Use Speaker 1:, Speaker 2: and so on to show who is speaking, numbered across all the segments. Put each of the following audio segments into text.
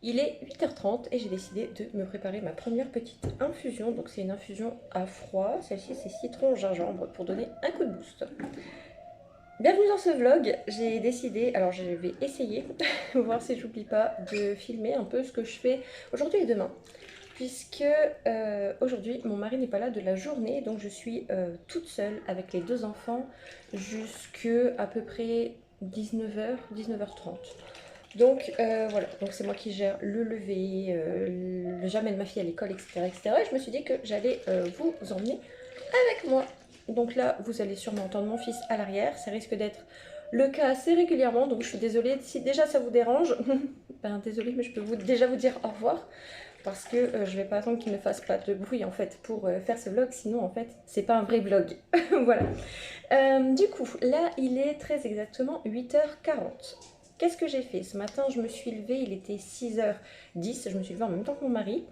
Speaker 1: Il est 8h30 et j'ai décidé de me préparer ma première petite infusion. Donc c'est une infusion à froid. Celle-ci c'est citron gingembre pour donner un coup de boost. Bienvenue dans ce vlog. J'ai décidé, alors je vais essayer, voir si j'oublie pas de filmer un peu ce que je fais aujourd'hui et demain. Puisque aujourd'hui mon mari n'est pas là de la journée, donc je suis toute seule avec les deux enfants jusque à peu près 19h, 19h30. Donc voilà, donc c'est moi qui gère le lever, j'amène ma fille à l'école, etc., etc. Et je me suis dit que j'allais vous emmener avec moi. Donc là, vous allez sûrement entendre mon fils à l'arrière, ça risque d'être le cas assez régulièrement, donc je suis désolée si déjà ça vous dérange. Ben désolée, mais je peux déjà vous dire au revoir. Parce que je vais pas attendre qu'il ne fasse pas de bruit en fait pour faire ce vlog, sinon en fait c'est pas un vrai vlog. Voilà. Du coup, là il est très exactement 8h40. Qu'est-ce que j'ai fait? Ce matin, je me suis levée, il était 6h10, je me suis levée en même temps que mon mari.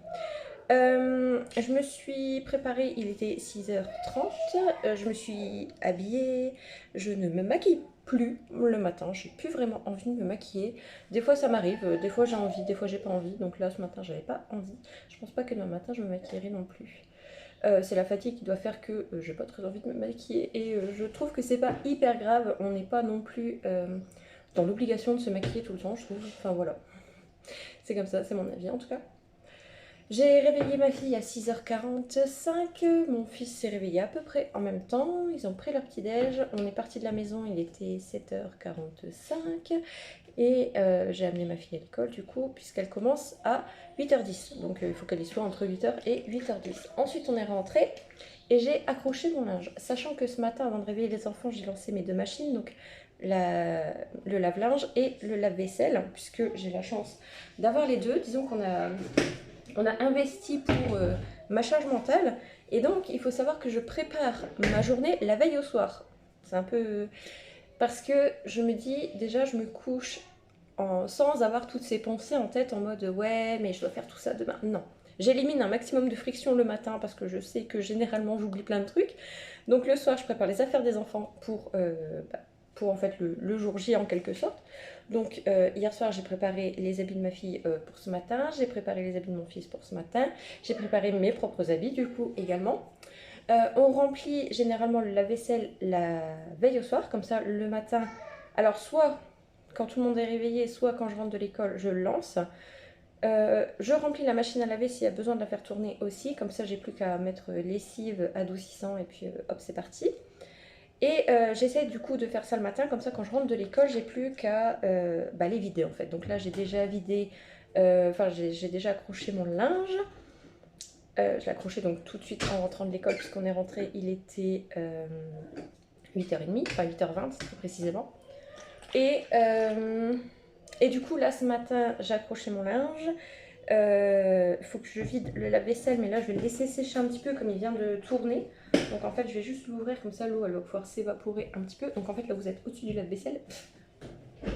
Speaker 1: Je me suis préparée, il était 6h30, je me suis habillée, je ne me maquille plus le matin, j'ai plus vraiment envie de me maquiller. Des fois ça m'arrive, des fois j'ai envie, des fois j'ai pas envie, donc là ce matin j'avais pas envie. Je pense pas que demain matin je me maquillerai non plus. C'est la fatigue qui doit faire que j'ai pas très envie de me maquiller et je trouve que c'est pas hyper grave, on n'est pas non plus dans l'obligation de se maquiller tout le temps, je trouve. Enfin voilà, c'est comme ça, c'est mon avis en tout cas. J'ai réveillé ma fille à 6h45, mon fils s'est réveillé à peu près en même temps, ils ont pris leur petit-déj, on est parti de la maison, il était 7h45 et j'ai amené ma fille à l'école du coup puisqu'elle commence à 8h10, donc il faut qu'elle y soit entre 8h et 8h10. Ensuite on est rentré et j'ai accroché mon linge, sachant que ce matin avant de réveiller les enfants j'ai lancé mes deux machines, donc le lave-linge et le lave-vaisselle, puisque j'ai la chance d'avoir les deux. Disons qu'on a investi pour ma charge mentale. Et donc, il faut savoir que je prépare ma journée la veille au soir. C'est un peu... Parce que je me dis, déjà, je me couche sans avoir toutes ces pensées en tête en mode ouais, mais je dois faire tout ça demain. Non. J'élimine un maximum de friction le matin parce que je sais que généralement j'oublie plein de trucs. Donc le soir, je prépare les affaires des enfants pour en fait le jour J en quelque sorte. Donc hier soir, j'ai préparé les habits de ma fille pour ce matin, j'ai préparé les habits de mon fils pour ce matin, j'ai préparé mes propres habits du coup également. On remplit généralement le lave-vaisselle la veille au soir, comme ça le matin. Alors soit quand tout le monde est réveillé, soit quand je rentre de l'école, je le lance. Je remplis la machine à laver s'il y a besoin de la faire tourner aussi, comme ça j'ai plus qu'à mettre lessive, adoucissant et puis hop c'est parti. Et j'essaie du coup de faire ça le matin, comme ça quand je rentre de l'école j'ai plus qu'à les vider en fait. Donc là j'ai déjà vidé, j'ai déjà accroché mon linge. Je l'ai accroché donc tout de suite en rentrant de l'école puisqu'on est rentré, il était 8h30, enfin 8h20 très précisément. Et du coup là ce matin j'ai accroché mon linge. Il faut que je vide le lave-vaisselle, mais là je vais le laisser sécher un petit peu comme il vient de tourner. Donc en fait je vais juste l'ouvrir comme ça, l'eau elle va pouvoir s'évaporer un petit peu. Donc en fait là vous êtes au-dessus du lave-vaisselle.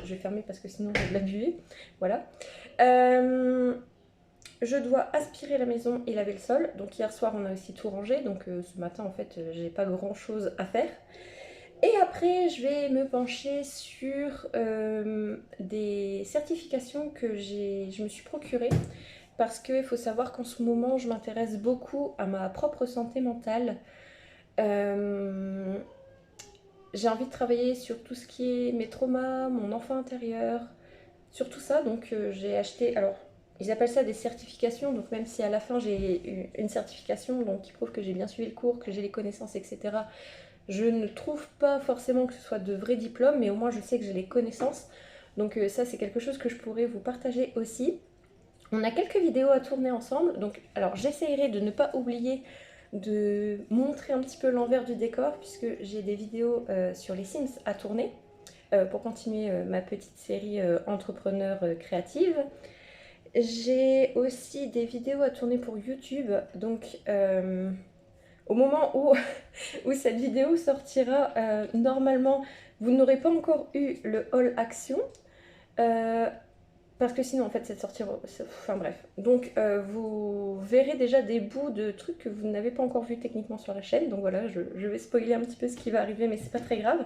Speaker 1: Je vais fermer parce que sinon j'ai de la buée. Voilà. Je dois aspirer la maison et laver le sol. Donc hier soir on a aussi tout rangé. Donc ce matin en fait j'ai pas grand chose à faire. Et après je vais me pencher sur des certifications que je me suis procurées. Parce qu'il faut savoir qu'en ce moment je m'intéresse beaucoup à ma propre santé mentale. J'ai envie de travailler sur tout ce qui est mes traumas, mon enfant intérieur, sur tout ça. Donc j'ai acheté, alors ils appellent ça des certifications, donc même si à la fin j'ai eu une certification donc, qui prouve que j'ai bien suivi le cours, que j'ai les connaissances, etc. Je ne trouve pas forcément que ce soit de vrais diplômes, mais au moins je sais que j'ai les connaissances. Donc ça c'est quelque chose que je pourrais vous partager aussi. On a quelques vidéos à tourner ensemble, donc alors j'essayerai de ne pas oublier de montrer un petit peu l'envers du décor puisque j'ai des vidéos sur les Sims à tourner pour continuer ma petite série entrepreneur créative. J'ai aussi des vidéos à tourner pour YouTube, donc au moment où cette vidéo sortira, normalement vous n'aurez pas encore eu le haul action. Parce que sinon en fait cette sortie, enfin bref, donc vous verrez déjà des bouts de trucs que vous n'avez pas encore vu techniquement sur la chaîne, donc voilà je vais spoiler un petit peu ce qui va arriver mais c'est pas très grave.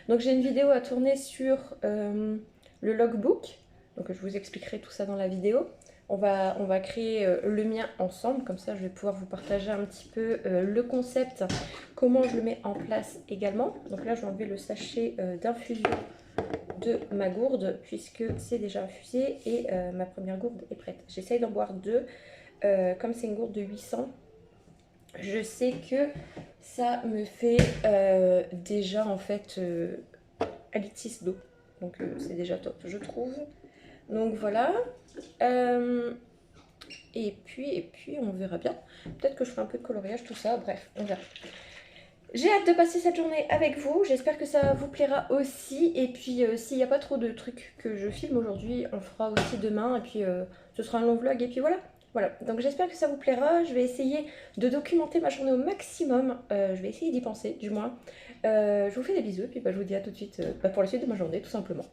Speaker 1: Donc j'ai une vidéo à tourner sur le logbook, Donc je vous expliquerai tout ça dans la vidéo. On va créer le mien ensemble, comme ça je vais pouvoir vous partager un petit peu le concept, comment je le mets en place également. Donc là je vais enlever le sachet d'infusion de ma gourde puisque c'est déjà infusé et ma première gourde est prête. J'essaye d'en boire deux, comme c'est une gourde de 800, je sais que ça me fait déjà en fait 1,6 litre d'eau. Donc c'est déjà top je trouve. Donc voilà. Et puis on verra bien. Peut-être que je ferai un peu de coloriage, tout ça. Bref, on verra. J'ai hâte de passer cette journée avec vous. J'espère que ça vous plaira aussi. Et puis s'il n'y a pas trop de trucs que je filme aujourd'hui, on fera aussi demain. Et puis ce sera un long vlog. Et puis voilà. Voilà, donc j'espère que ça vous plaira. Je vais essayer de documenter ma journée au maximum. Je vais essayer d'y penser, du moins. Je vous fais des bisous. Et puis je vous dis à tout de suite pour la suite de ma journée, tout simplement.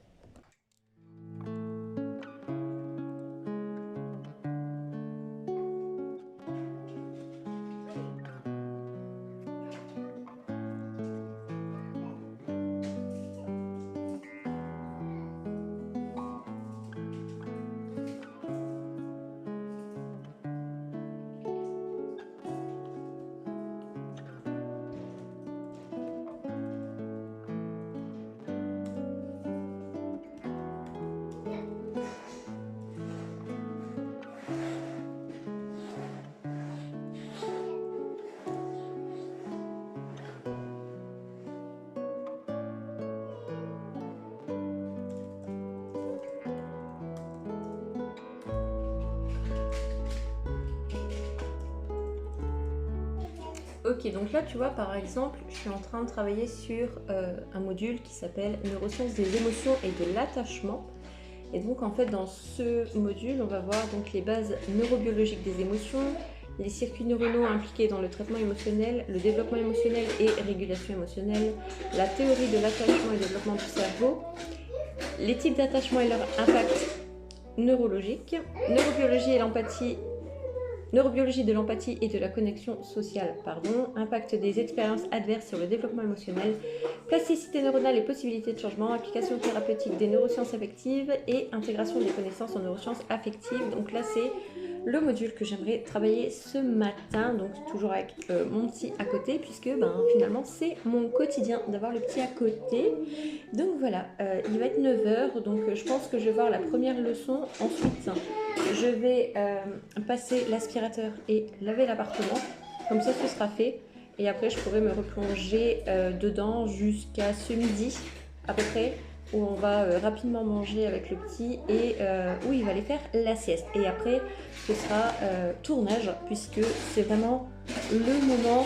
Speaker 1: Ok, donc là tu vois par exemple, je suis en train de travailler sur un module qui s'appelle Neurosciences des émotions et de l'attachement. Et donc en fait dans ce module, on va voir donc les bases neurobiologiques des émotions, les circuits neuronaux impliqués dans le traitement émotionnel, le développement émotionnel et régulation émotionnelle, la théorie de l'attachement et développement du cerveau, les types d'attachement et leur impact neurologique, neurobiologie de l'empathie et de la connexion sociale, impact des expériences adverses sur le développement émotionnel, plasticité neuronale et possibilités de changement, application thérapeutique des neurosciences affectives et intégration des connaissances en neurosciences affectives. Donc là c'est le module que j'aimerais travailler ce matin, donc toujours avec mon petit à côté, puisque finalement c'est mon quotidien d'avoir le petit à côté. Donc voilà, il va être 9h, donc je pense que je vais voir la première leçon. Ensuite je vais passer l'aspirateur et laver l'appartement, comme ça ce sera fait. Et après je pourrai me replonger dedans jusqu'à ce midi à peu près, où on va rapidement manger avec le petit et où il va aller faire la sieste. Et après ce sera tournage, puisque c'est vraiment le moment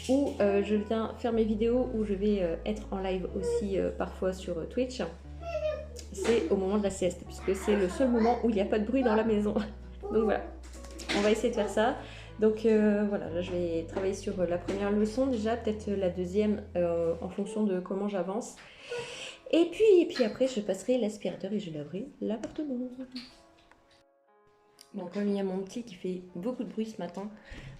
Speaker 1: où je viens faire mes vidéos, où je vais être en live aussi parfois sur Twitch. C'est au moment de la sieste, puisque c'est le seul moment où il n'y a pas de bruit dans la maison. Donc voilà, on va essayer de faire ça. Donc voilà, là je vais travailler sur la première leçon déjà, peut-être la deuxième en fonction de comment j'avance. Et puis après je passerai l'aspirateur et je laverai l'appartement. Donc comme il y a mon petit qui fait beaucoup de bruit ce matin,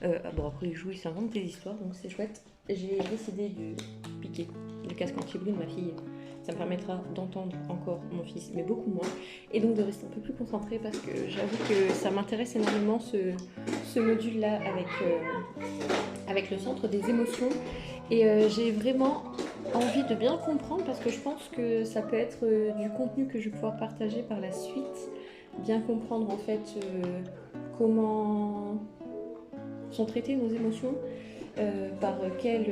Speaker 1: bon après il joue, il s'invente des histoires, donc c'est chouette. J'ai décidé de piquer le casque anti-bruit de ma fille. Ça me permettra d'entendre encore mon fils, mais beaucoup moins. Et donc de rester un peu plus concentrée, parce que j'avoue que ça m'intéresse énormément ce module-là avec le centre des émotions. Et j'ai vraiment envie de bien comprendre, parce que je pense que ça peut être du contenu que je vais pouvoir partager par la suite. Bien comprendre en fait comment sont traitées nos émotions, par quel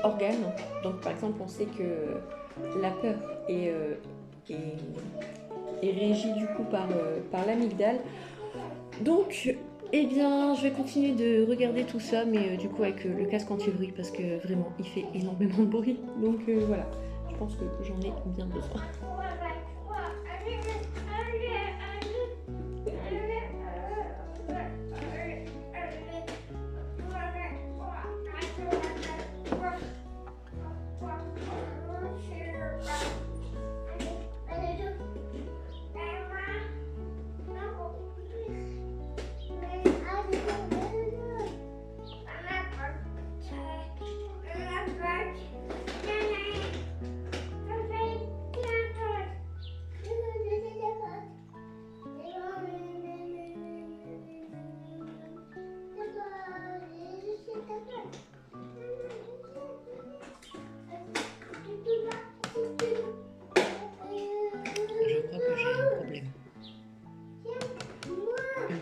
Speaker 1: organe. Donc par exemple on sait que la peur est régie du coup par l'amygdale. Donc eh bien je vais continuer de regarder tout ça, mais du coup avec le casque anti-bruit, parce que vraiment il fait énormément de bruit. Donc voilà, je pense que j'en ai bien besoin.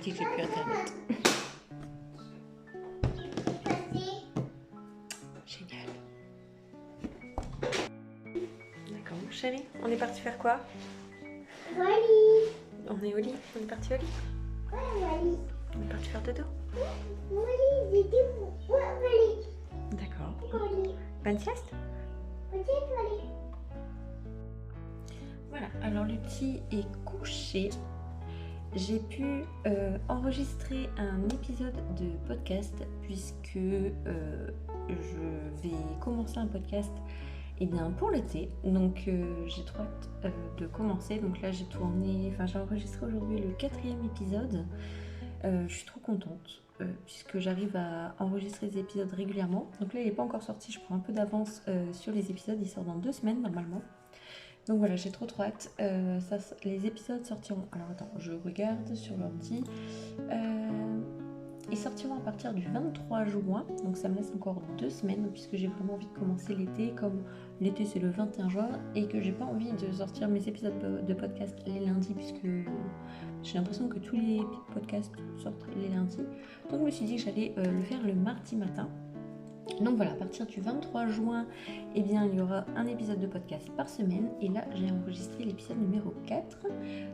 Speaker 1: dit que j'ai plus internet. Génial. D'accord, mon chéri, on est parti faire quoi?
Speaker 2: Wally.
Speaker 1: On est au lit, on est parti au lit.
Speaker 2: Ouais, Wally.
Speaker 1: On est parti faire dodo.
Speaker 2: Wally, j'ai dit Wally.
Speaker 1: D'accord.
Speaker 2: Wally.
Speaker 1: Bonne sieste.
Speaker 2: Peut-être Wally.
Speaker 1: Voilà, alors le petit est couché. J'ai pu enregistrer un épisode de podcast puisque je vais commencer un podcast pour l'été. Donc j'ai trop hâte de commencer. Donc là j'ai enregistré aujourd'hui le 4e épisode. Je suis trop contente puisque j'arrive à enregistrer des épisodes régulièrement. Donc là il n'est pas encore sorti, je prends un peu d'avance sur les épisodes. Il sort dans 2 semaines normalement. Donc voilà, j'ai trop hâte. Les épisodes sortiront. Alors attends, je regarde sur l'ordi. Ils sortiront à partir du 23 juin. Donc ça me laisse encore 2 semaines puisque j'ai vraiment envie de commencer l'été. Comme l'été c'est le 21 juin et que j'ai pas envie de sortir mes épisodes de podcast les lundis puisque j'ai l'impression que tous les podcasts sortent les lundis. Donc je me suis dit que j'allais le faire le mardi matin. Donc voilà, à partir du 23 juin, il y aura un épisode de podcast par semaine. Et là, j'ai enregistré l'épisode numéro 4.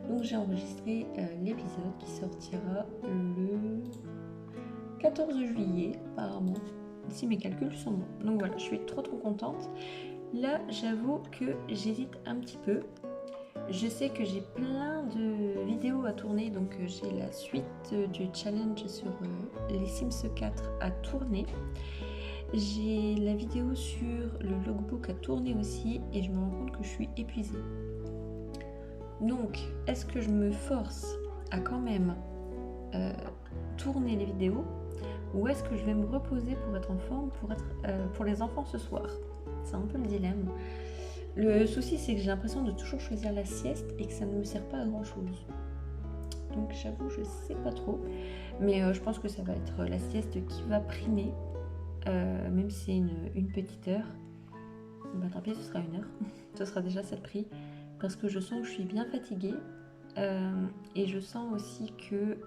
Speaker 1: Donc j'ai enregistré l'épisode qui sortira le 14 juillet, apparemment, si mes calculs sont bons. Donc voilà, je suis trop contente. Là, j'avoue que j'hésite un petit peu. Je sais que j'ai plein de vidéos à tourner. Donc j'ai la suite du challenge sur les Sims 4 à tourner. J'ai la vidéo sur le logbook à tourner aussi et je me rends compte que je suis épuisée. Donc, est-ce que je me force à quand même tourner les vidéos ou est-ce que je vais me reposer pour être en forme pour les enfants ce soir? C'est un peu le dilemme. Le souci, c'est que j'ai l'impression de toujours choisir la sieste et que ça ne me sert pas à grand-chose. Donc, j'avoue, je sais pas trop. Mais je pense que ça va être la sieste qui va primer. Même si c'est une petite heure, tant pis, ce sera 1 heure. Ce sera déjà ça de prix. Parce que je sens que je suis bien fatiguée. Et je sens aussi que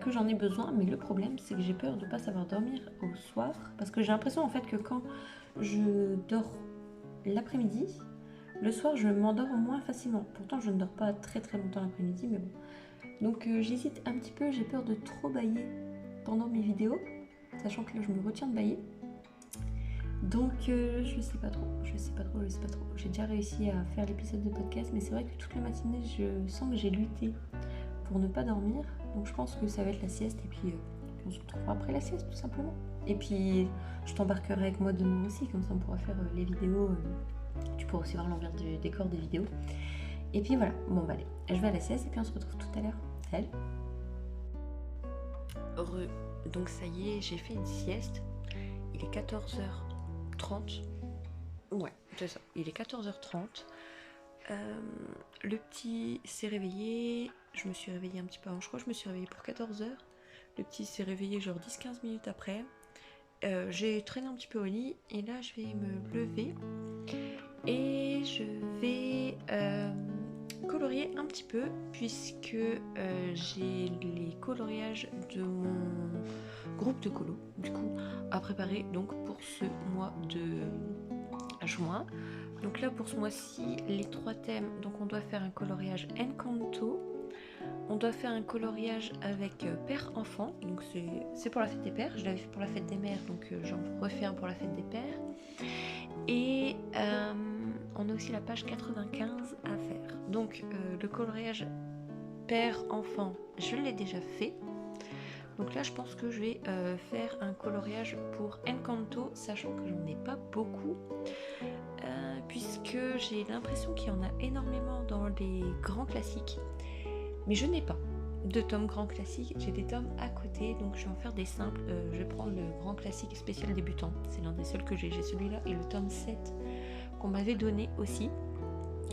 Speaker 1: j'en ai besoin. Mais le problème, c'est que j'ai peur de ne pas savoir dormir au soir. Parce que j'ai l'impression en fait que quand je dors l'après-midi, le soir, je m'endors moins facilement. Pourtant, je ne dors pas très longtemps l'après-midi, mais bon. Donc j'hésite un petit peu, j'ai peur de trop bailler pendant mes vidéos, sachant que là je me retiens de bailler. Donc je sais pas trop. J'ai déjà réussi à faire l'épisode de podcast, mais c'est vrai que toute la matinée je sens que j'ai lutté pour ne pas dormir. Donc je pense que ça va être la sieste et puis on se retrouvera après la sieste tout simplement. Et puis je t'embarquerai avec moi demain aussi, comme ça on pourra faire les vidéos. Tu pourras aussi voir l'envers du décor des vidéos. Et puis voilà, bon allez, je vais à la sieste et puis on se retrouve tout à l'heure. Salut. Donc ça y est, j'ai fait une sieste. Il est 14h30. Ouais, c'est ça, il est 14h30. Le petit s'est réveillé. Je me suis réveillée un petit peu avant. Je crois que je me suis réveillée pour 14h. Le petit s'est réveillé genre 10-15 minutes après. J'ai traîné un petit peu au lit. Et là, je vais me lever. Et je vais colorier un petit peu. Puisque j'ai les coloriages de mon groupe de colo. Du coup, à préparer donc pour ce mois de juin. Donc là pour ce mois-ci, les 3 thèmes, donc on doit faire un coloriage Encanto, on doit faire un coloriage avec père-enfant, donc c'est pour la fête des pères, je l'avais fait pour la fête des mères, donc j'en refais un pour la fête des pères. Et on a aussi la page 95 à faire. Donc le coloriage père-enfant, je l'ai déjà fait. Donc là je pense que je vais faire un coloriage pour Encanto, sachant que j'en ai pas beaucoup. Puisque j'ai l'impression qu'il y en a énormément dans les grands classiques, mais je n'ai pas de tomes grands classiques, j'ai des tomes à côté, donc je vais en faire des simples. Je vais prendre le grand classique spécial débutant, c'est l'un des seuls que j'ai celui-là et le tome 7 qu'on m'avait donné aussi.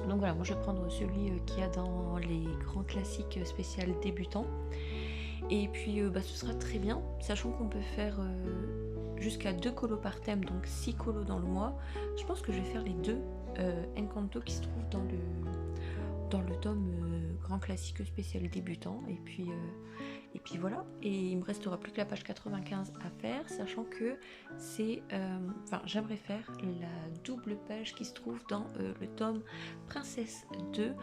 Speaker 1: Donc voilà, moi je vais prendre celui qu'il y a dans les grands classiques spécial débutant, et puis ce sera très bien, sachant qu'on peut faire jusqu'à 2 colos par thème, donc 6 colos dans le mois. Je pense que je vais faire les 2 Encanto qui se trouvent dans le tome grand classique spécial débutant. Et puis voilà. Et il me restera plus que la page 95 à faire, sachant que c'est... Enfin, j'aimerais faire la double page qui se trouve dans le tome Princesse 2.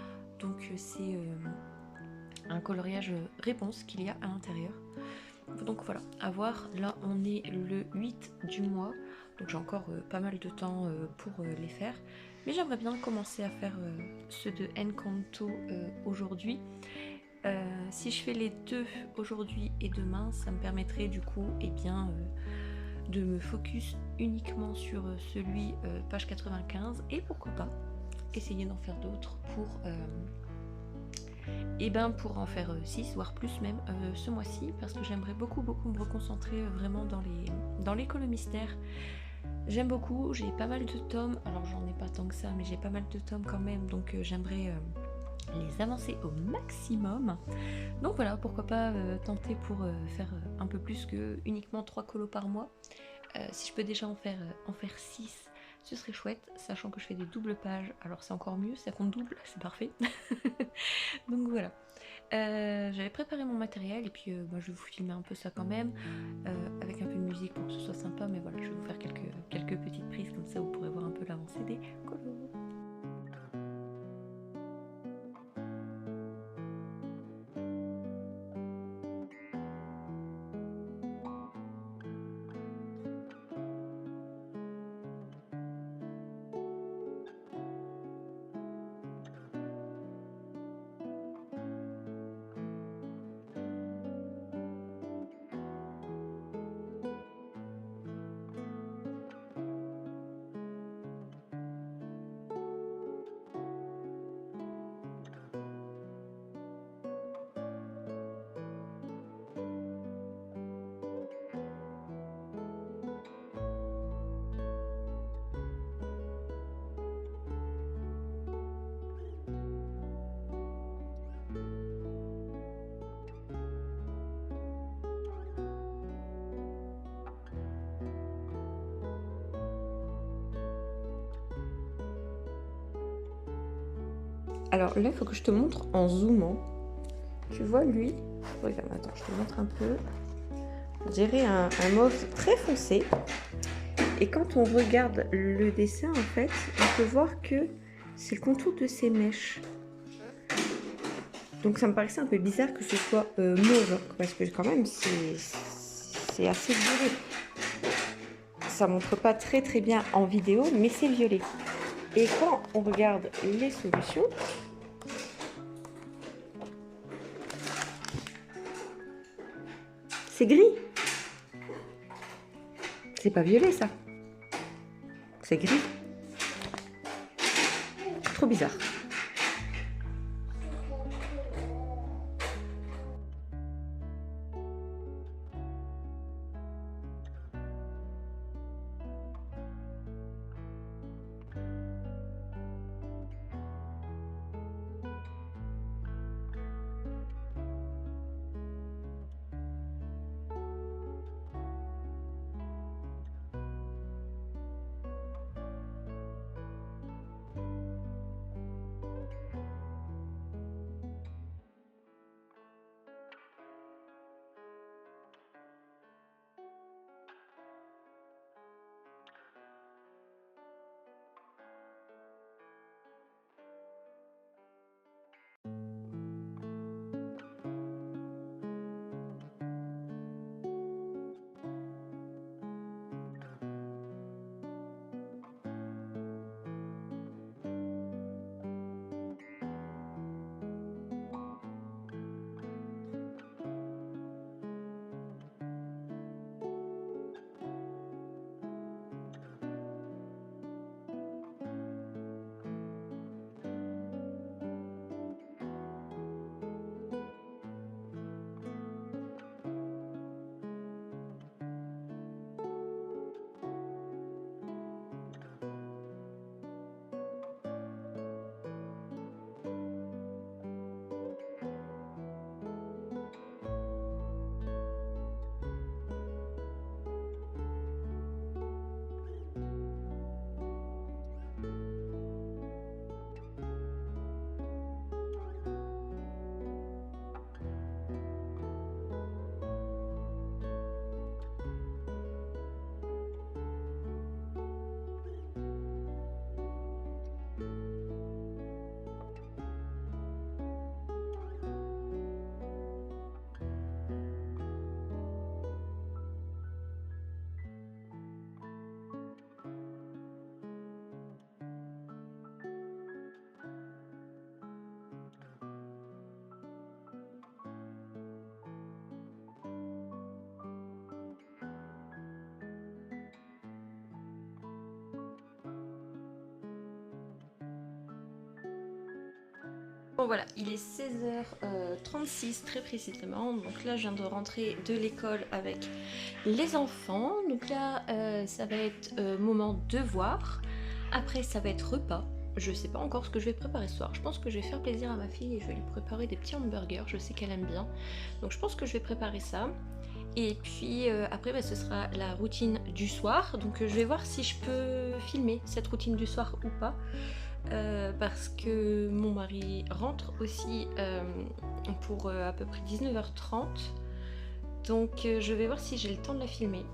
Speaker 1: Donc c'est un coloriage réponse qu'il y a à l'intérieur. Donc voilà, à voir. Là, on est le 8 du mois. Donc j'ai encore pas mal de temps pour les faire. Mais j'aimerais bien commencer à faire ceux de Encanto aujourd'hui. Si je fais les deux aujourd'hui et demain, ça me permettrait du coup de me focus uniquement sur celui page 95 et pourquoi pas essayer d'en faire d'autres pour en faire 6 voire plus même ce mois-ci, parce que j'aimerais beaucoup me reconcentrer vraiment dans les cols mystères. J'aime beaucoup, j'ai pas mal de tomes, alors j'en ai pas tant que ça, mais j'ai pas mal de tomes quand même, donc j'aimerais les avancer au maximum. Donc voilà, pourquoi pas tenter pour faire un peu plus que uniquement 3 colos par mois. Si je peux déjà en faire 6, ce serait chouette, sachant que je fais des doubles pages, alors c'est encore mieux, ça compte double, c'est parfait. Donc voilà. J'avais préparé mon matériel et puis je vais vous filmer un peu ça quand même, avec un peu de musique pour que ce soit sympa, mais voilà, je vais vous faire quelques petites prises comme ça, vous pourrez voir un peu l'avancée des colos. Alors là, il faut que je te montre en zoomant. Tu vois, lui, regarde, attends, je te montre un peu. On dirait un mauve très foncé. Et quand on regarde le dessin, en fait, on peut voir que c'est le contour de ses mèches. Donc ça me paraissait un peu bizarre que ce soit mauve, parce que quand même, c'est assez violet. Ça montre pas très bien en vidéo, mais c'est violet. Et quand on regarde les solutions, c'est gris. C'est pas violet, ça. C'est gris. Trop bizarre. Bon voilà, il est 16h36 très précisément, donc là je viens de rentrer de l'école avec les enfants, donc là ça va être moment devoir, après ça va être repas, je sais pas encore ce que je vais préparer ce soir, je pense que je vais faire plaisir à ma fille et je vais lui préparer des petits hamburgers, je sais qu'elle aime bien, donc je pense que je vais préparer ça. Et puis après bah, ce sera la routine du soir, donc je vais voir si je peux filmer cette routine du soir ou pas. Parce que mon mari rentre aussi pour à peu près 19h30, donc je vais voir si j'ai le temps de la filmer,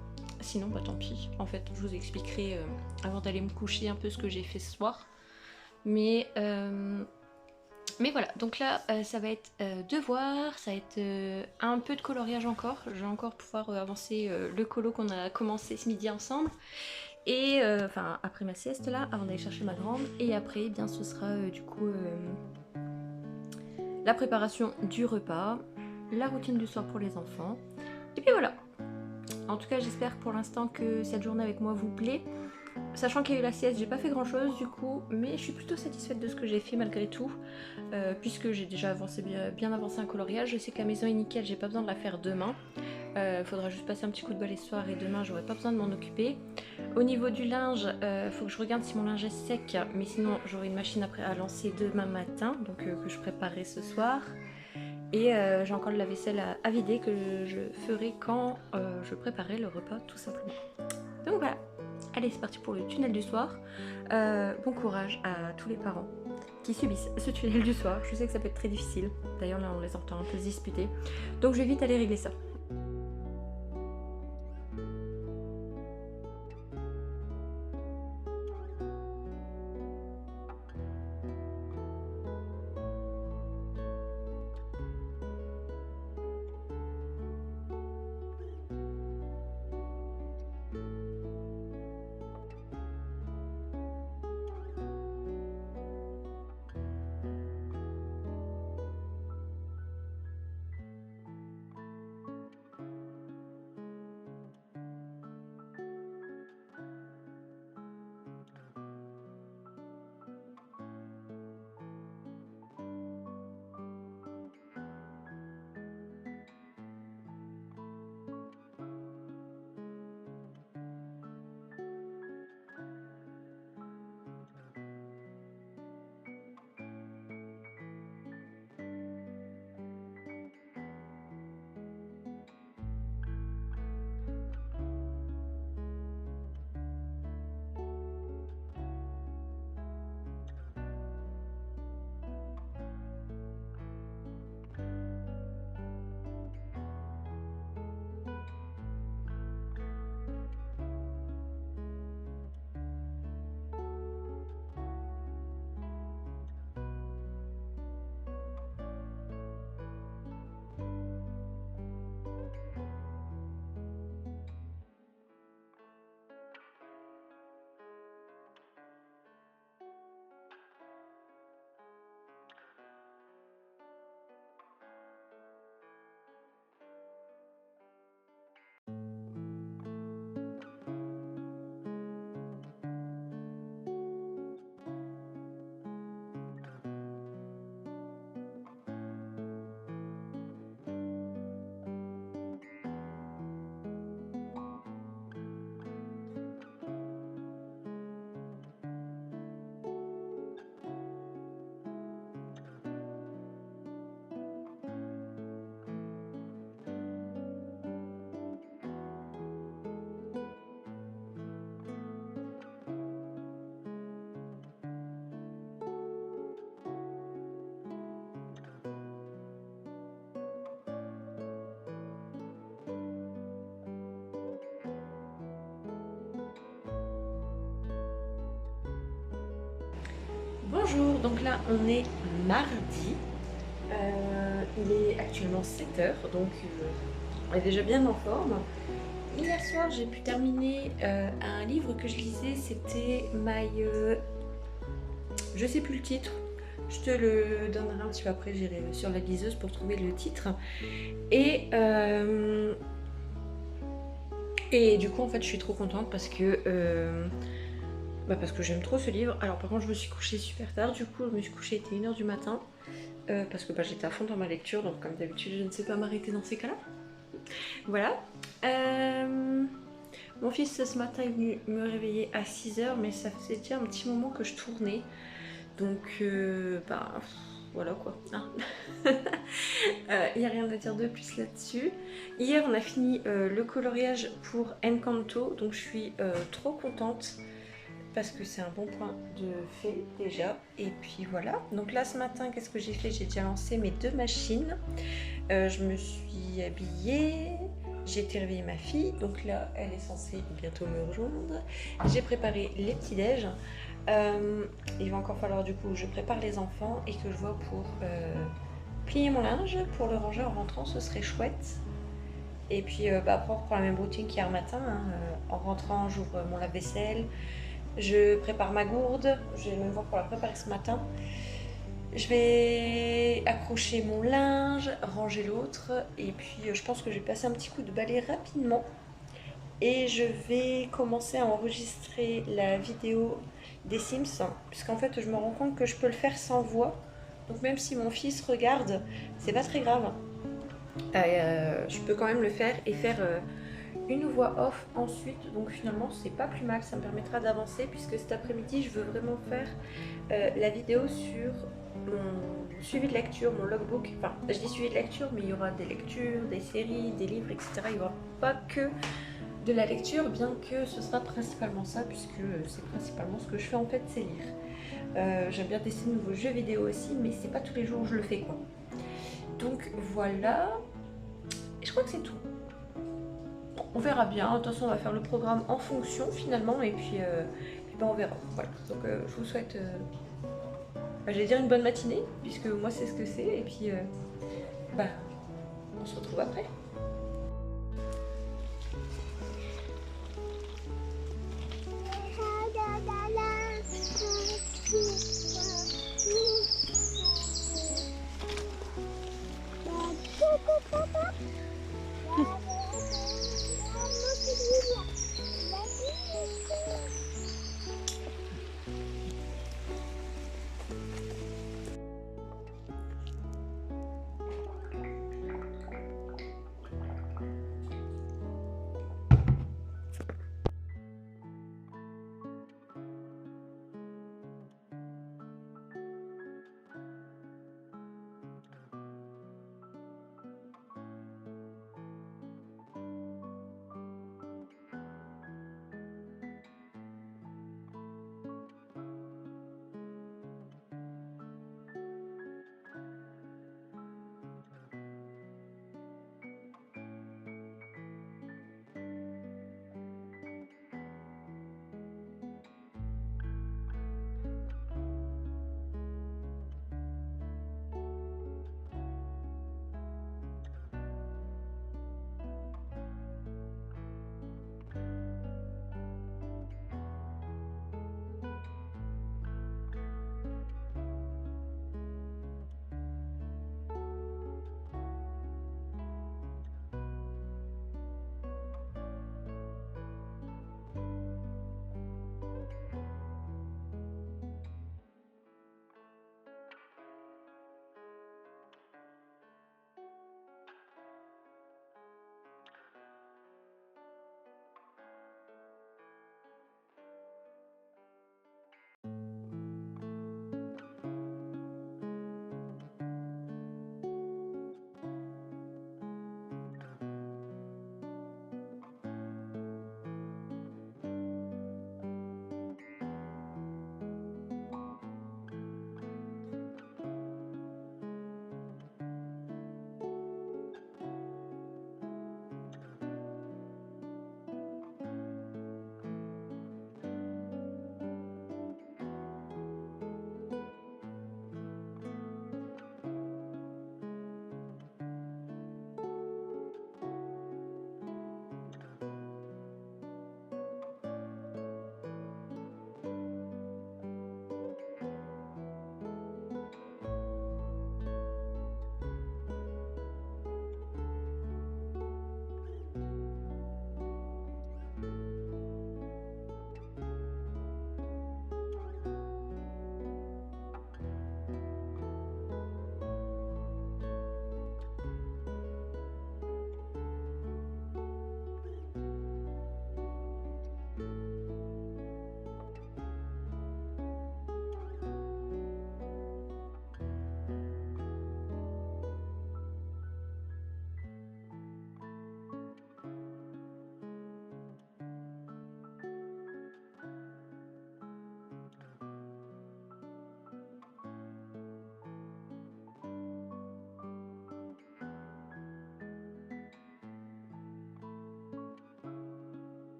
Speaker 1: sinon bah tant pis, en fait je vous expliquerai avant d'aller me coucher un peu ce que j'ai fait ce soir, mais voilà, donc là ça va être devoir, ça va être un peu de coloriage encore, je vais encore pouvoir avancer le colo qu'on a commencé ce midi ensemble. Et enfin après ma sieste là, avant d'aller chercher ma grande, et après eh bien ce sera du coup la préparation du repas, la routine du soir pour les enfants, et puis voilà. En tout cas j'espère pour l'instant que cette journée avec moi vous plaît, sachant qu'il y a eu la sieste, j'ai pas fait grand chose du coup, mais je suis plutôt satisfaite de ce que j'ai fait malgré tout, puisque j'ai déjà avancé bien avancé un coloriage, je sais que la maison est nickel, j'ai pas besoin de la faire demain. Faudra juste passer un petit coup de balai ce soir et demain j'aurai pas besoin de m'en occuper. Au niveau du linge, faut que je regarde si mon linge est sec, mais sinon j'aurai une machine à lancer demain matin, donc que je préparerai ce soir. Et j'ai encore de la vaisselle à vider que je ferai quand je préparerai le repas tout simplement. Donc voilà, allez c'est parti pour le tunnel du soir. Bon courage à tous les parents qui subissent ce tunnel du soir, je sais que ça peut être très difficile, d'ailleurs là on les entend un peu se disputer, donc je vais vite aller régler ça. Bonjour, donc là on est mardi, il est actuellement 7h, donc on est déjà bien en forme. Hier soir j'ai pu terminer un livre que je lisais, c'était je sais plus le titre, je te le donnerai un petit peu après, j'irai sur la liseuse pour trouver le titre. Et du coup en fait je suis trop contente parce que j'aime trop ce livre. Alors par contre je me suis couchée super tard, du coup je me suis couchée, il était 1h du matin. parce que bah, j'étais à fond dans ma lecture, donc comme d'habitude je ne sais pas m'arrêter dans ces cas-là. Voilà. Mon fils ce matin est venu me réveiller à 6h, mais ça faisait déjà un petit moment que je tournais. Donc bah voilà quoi. Il n'y a rien à dire de plus là-dessus. Hier on a fini le coloriage pour Encanto, donc je suis trop contente parce que c'est un bon point de fait déjà. Et puis voilà, donc là ce matin qu'est-ce que j'ai fait? J'ai déjà lancé mes 2 machines. Je me suis habillée, j'ai été réveiller ma fille, donc là elle est censée bientôt me rejoindre. J'ai préparé les petits déj. Il va encore falloir du coup que je prépare les enfants et que je vois pour plier mon linge, pour le ranger en rentrant, ce serait chouette. Et puis bah, après on reprend la même routine qu'hier matin, hein. En rentrant j'ouvre mon lave-vaisselle, je prépare ma gourde, je vais même voir pour la préparer ce matin. Je vais accrocher mon linge, ranger l'autre, et puis je pense que je vais passer un petit coup de balai rapidement. Et je vais commencer à enregistrer la vidéo des Sims, puisqu'en fait je me rends compte que je peux le faire sans voix. Donc même si mon fils regarde, c'est pas très grave. Je peux quand même le faire et faire une voix off ensuite. Donc finalement c'est pas plus mal, ça me permettra d'avancer, puisque cet après-midi je veux vraiment faire la vidéo sur mon suivi de lecture, mon logbook. Enfin, je dis suivi de lecture, mais il y aura des lectures, des séries, des livres, etc. Il n'y aura pas que de la lecture, bien que ce sera principalement ça, puisque c'est principalement ce que je fais en fait, c'est lire. J'aime bien tester de nouveaux jeux vidéo aussi, mais c'est pas tous les jours que je le fais quoi. Donc voilà, et je crois que c'est tout. On verra bien, de toute façon on va faire le programme en fonction finalement, et puis ben, on verra. Voilà, donc je vous souhaite, j'allais dire une bonne matinée, puisque moi c'est ce que c'est, et puis bah, on se retrouve après.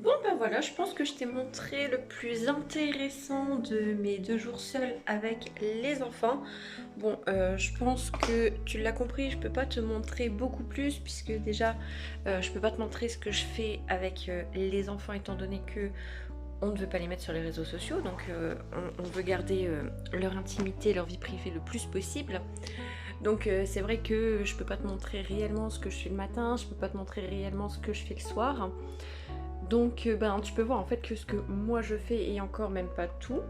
Speaker 1: Bon ben voilà, je pense que je t'ai montré le plus intéressant de mes 2 jours seuls avec les enfants. Bon, je pense que tu l'as compris, je peux pas te montrer beaucoup plus puisque déjà je peux pas te montrer ce que je fais avec les enfants étant donné que on ne veut pas les mettre sur les réseaux sociaux, donc on veut garder leur intimité, leur vie privée le plus possible. Donc c'est vrai que je peux pas te montrer réellement ce que je fais le matin, je peux pas te montrer réellement ce que je fais le soir. Donc ben tu peux voir en fait que ce que moi je fais et encore même pas tout.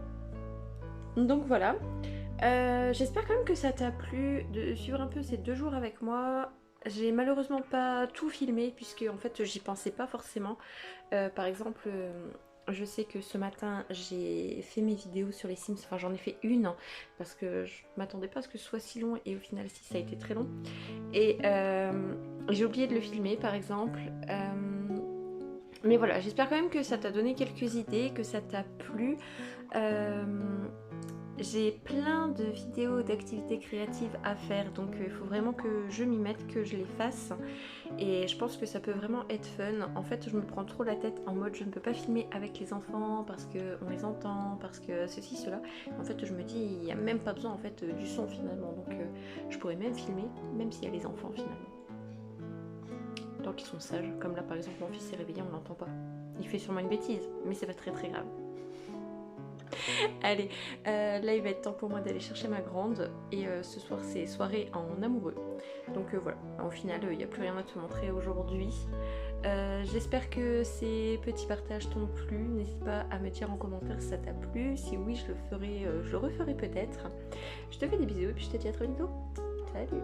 Speaker 1: Donc voilà. J'espère quand même que ça t'a plu de suivre un peu ces 2 jours avec moi. J'ai malheureusement pas tout filmé puisque en fait j'y pensais pas forcément. Par exemple, je sais que ce matin j'ai fait mes vidéos sur les Sims, enfin j'en ai fait une parce que je m'attendais pas à ce que ce soit si long et au final si ça a été très long. Et j'ai oublié de le filmer par exemple. Mais voilà, j'espère quand même que ça t'a donné quelques idées, que ça t'a plu. J'ai plein de vidéos d'activités créatives à faire, donc il faut vraiment que je m'y mette, que je les fasse. Et je pense que ça peut vraiment être fun. En fait, je me prends trop la tête en mode je ne peux pas filmer avec les enfants parce qu'on les entend, parce que ceci, cela. En fait, je me dis, il n'y a même pas besoin en fait du son finalement. Donc je pourrais même filmer, même s'il y a les enfants finalement. Tant qu'ils sont sages, comme là par exemple mon fils s'est réveillé, on l'entend pas. Il fait sûrement une bêtise, mais c'est pas très très grave. Allez, là il va être temps pour moi d'aller chercher ma grande et ce soir c'est soirée en amoureux. Donc voilà, au final il n'y a plus rien à te montrer aujourd'hui. J'espère que ces petits partages t'ont plu. N'hésite pas à me dire en commentaire si ça t'a plu. Si oui, je le referai peut-être. Je te fais des bisous et puis je te dis à très bientôt. Salut!